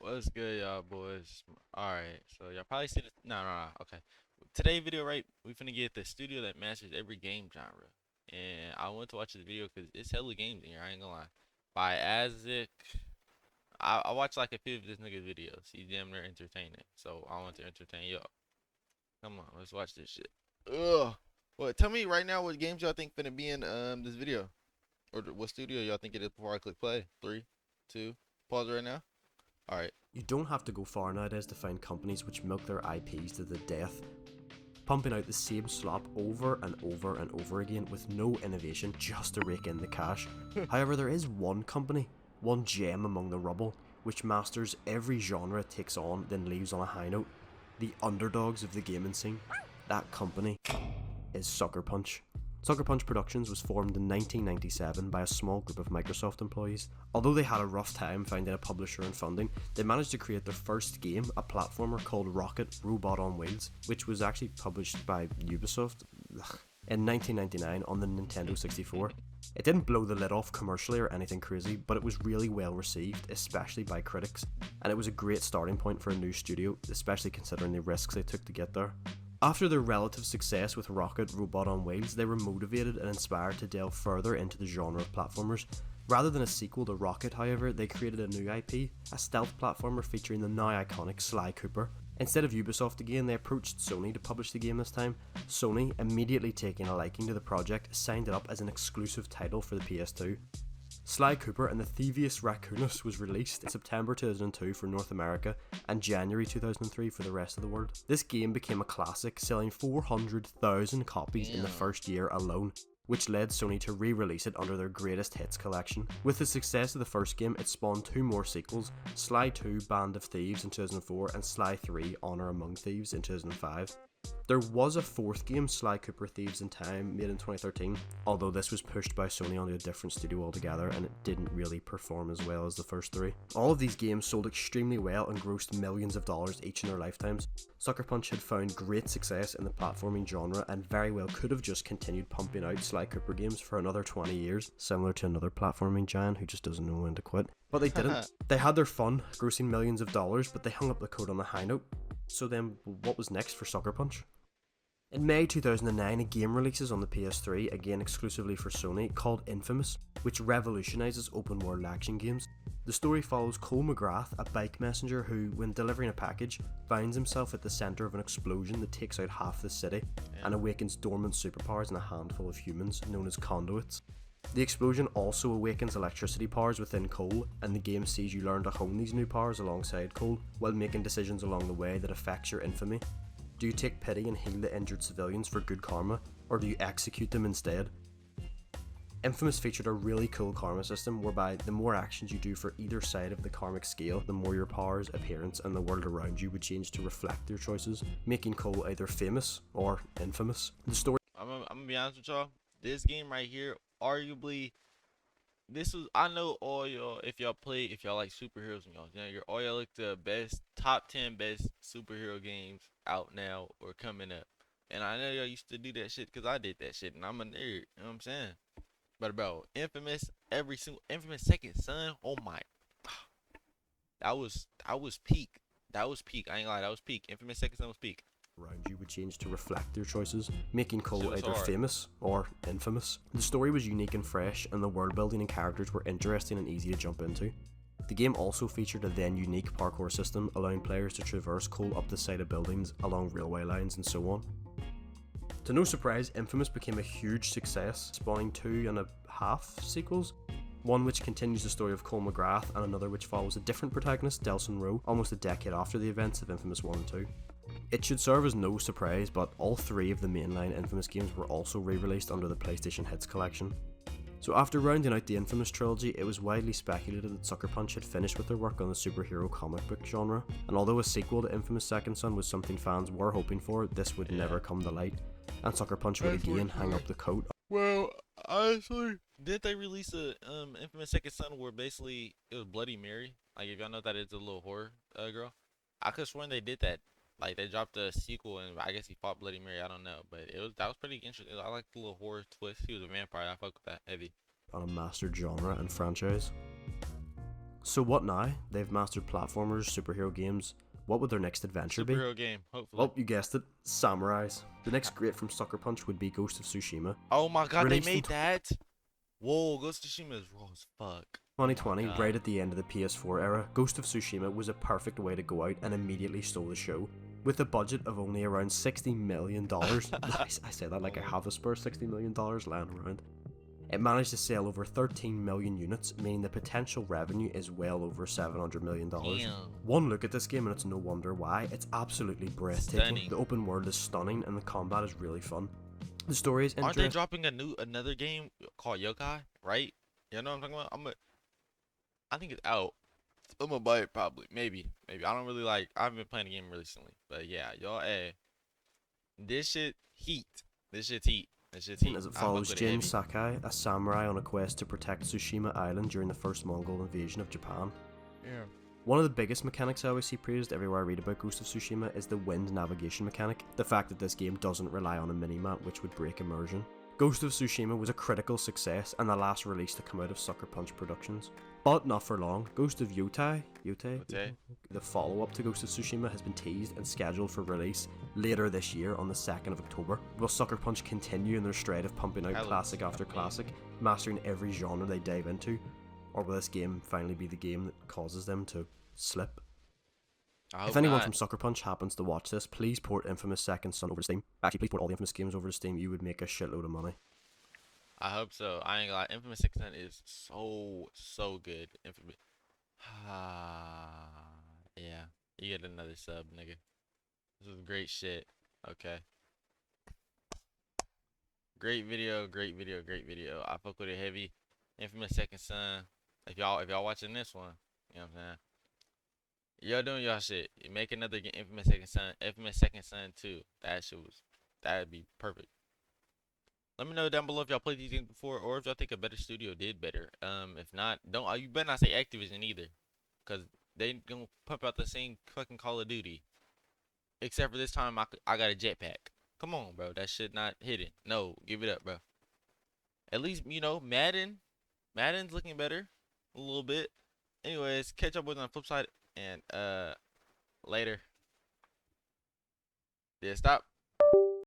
What's good, y'all boys? Alright, so y'all probably see this. No. Okay. Today video, right? We finna get the studio that masters every game genre. And I went to watch this video because it's hella games in here, I ain't gonna lie. By Aszki. I watched like a few of this nigga's videos. He's damn near entertaining. So I want to entertain y'all. Come on, let's watch this shit. Ugh. Well, tell me right now what games y'all think finna be in this video. Or what studio y'all think it is before I click play. 3, 2, pause right now. Alright. You don't have to go far nowadays to find companies which milk their IPs to the death, pumping out the same slop over and over and over again with no innovation just to rake in the cash. However, there is one company, one gem among the rubble, which masters every genre it takes on then leaves on a high note. The underdogs of the gaming scene. That company is Sucker Punch. Sucker Punch Productions was formed in 1997 by a small group of Microsoft employees. Although they had a rough time finding a publisher and funding, they managed to create their first game, a platformer called Rocket Robot on Wheels, which was actually published by Ubisoft in 1999 on the Nintendo 64. It didn't blow the lid off commercially or anything crazy, but it was really well received, especially by critics, and it was a great starting point for a new studio, especially considering the risks they took to get there. After their relative success with Rocket Robot on Wheels, they were motivated and inspired to delve further into the genre of platformers. Rather than a sequel to Rocket, however, they created a new IP, a stealth platformer featuring the now iconic Sly Cooper. Instead of Ubisoft again, they approached Sony to publish the game this time. Sony, immediately taking a liking to the project, signed it up as an exclusive title for the PS2. Sly Cooper and the Thievius Raccoonus was released in September 2002 for North America and January 2003 for the rest of the world. This game became a classic, selling 400,000 copies in the first year alone, which led Sony to re-release it under their greatest hits collection. With the success of the first game, it spawned two more sequels, Sly 2 Band of Thieves in 2004 and Sly 3 Honor Among Thieves in 2005. There was a fourth game, Sly Cooper Thieves in Time, made in 2013, although this was pushed by Sony onto a different studio altogether and it didn't really perform as well as the first three. All of these games sold extremely well and grossed millions of dollars each in their lifetimes. Sucker Punch had found great success in the platforming genre and very well could have just continued pumping out Sly Cooper games for another 20 years, similar to another platforming giant who just doesn't know when to quit. But they didn't. They had their fun, grossing millions of dollars, but they hung up the coat on a high note. So then, what was next for Sucker Punch? In May 2009, a game releases on the PS3, again exclusively for Sony, called Infamous, which revolutionises open world action games. The story follows Cole MacGrath, a bike messenger who, when delivering a package, finds himself at the centre of an explosion that takes out half the city and awakens dormant superpowers in a handful of humans, known as conduits. The explosion also awakens electricity powers within Cole, and the game sees you learn to hone these new powers alongside Cole, while making decisions along the way that affects your infamy. Do you take pity and heal the injured civilians for good karma, or do you execute them instead? Infamous featured a really cool karma system whereby the more actions you do for either side of the karmic scale, the more your powers, appearance, and the world around you would change to reflect your choices, making Cole either famous or infamous. The story I'm gonna be honest with y'all. This game right here, arguably, this was, I know all y'all, if y'all like superheroes and all y'all look the best top 10 best superhero games out now or coming up. And I know y'all used to do that shit because I did that shit and I'm a nerd. You know what I'm saying? But bro, Infamous, every single Infamous Second Son, oh my, that was peak. That was peak. I ain't gonna lie, that was peak. Infamous Second Son was peak. around you would change to reflect your choices, making Cole Shit was either hard. famous or infamous. The story was unique and fresh, and the world building and characters were interesting and easy to jump into. The game also featured a then unique parkour system, allowing players to traverse Cole up the side of buildings, along railway lines, and so on. To no surprise, Infamous became a huge success, spawning 2.5 sequels. One which continues the story of Cole MacGrath, and another which follows a different protagonist, Delsin Rowe, almost a decade after the events of Infamous 1 and 2. It should serve as no surprise, but all three of the mainline Infamous games were also re-released under the PlayStation Hits collection. So after rounding out the Infamous trilogy, it was widely speculated that Sucker Punch had finished with their work on the superhero comic book genre, and although a sequel to Infamous Second Son was something fans were hoping for, this would never come to light, and Sucker Punch would again hang up the coat. Well, honestly, did they release a Infamous Second Son where basically it was Bloody Mary? Like if y'all know that it's a little horror girl. I could sworn they did that. Like they dropped a sequel and I guess he fought Bloody Mary. I don't know, but that was pretty interesting. I like the little horror twist. He was a vampire. I fuck with that heavy. On a mastered genre and franchise. So what now? They've mastered platformers, superhero games. What would their next adventure be? Superhero game, hopefully. Well, you guessed it, samurais. The next great from Sucker Punch would be Ghost of Tsushima. Oh my god, they Released in made that. Whoa, Ghost of Tsushima is raw as fuck. Oh my 2020, God. right at the end of the PS4 era, Ghost of Tsushima was a perfect way to go out and immediately stole the show. With a budget of only around $60 million, I say that like I have a spare $60 million lying around. It managed to sell over 13 million units, meaning the potential revenue is well over $700 million. Damn. One look at this game and it's no wonder why. It's absolutely breathtaking. Stunning. The open world is stunning and the combat is really fun. The story is Aren't they interesting. dropping another game called Yokai? Right? You know what I'm talking about? I think it's out. I'm gonna buy it probably. Maybe. I don't really like. I haven't been playing the game recently, but yeah, y'all. This shit heat. This shit's heat. As it As it follows Jin Sakai, a samurai on a quest to protect Tsushima Island during the first Mongol invasion of Japan. Yeah. One of the biggest mechanics I always see praised everywhere I read about Ghost of Tsushima is the wind navigation mechanic, the fact that this game doesn't rely on a minimap which would break immersion. Ghost of Tsushima was a critical success and the last release to come out of Sucker Punch Productions. But not for long, Ghost of Yotai, the follow-up to Ghost of Tsushima, has been teased and scheduled for release later this year on the 2nd of October. Will Sucker Punch continue in their stride of pumping out classic after classic, mastering every genre they dive into? Or will this game finally be the game that causes them to slip? If anyone from Sucker Punch happens to watch this, please port Infamous Second Son over to Steam. Actually, please port all the Infamous games over to Steam. You would make a shitload of money. I hope so. I ain't gonna lie. Infamous Second Son is so good. Infamous. Yeah. You get another sub, nigga. This is great shit. Okay. Great video. I fuck with it heavy. Infamous Second Son. If y'all watching this one, you know what I'm saying? Y'all doing y'all shit. You make another Infamous Second Son 2. That'd be perfect. Let me know down below if y'all played these games before, or if y'all think a better studio did better. If not, you better not say Activision either, cause they gonna pump out the same fucking Call of Duty, except for this time I got a jetpack. Come on, bro, that shit not hidden. No, give it up, bro. At least Madden's looking better a little bit. Anyways, catch up with on the flip side, and later. Yeah, stop.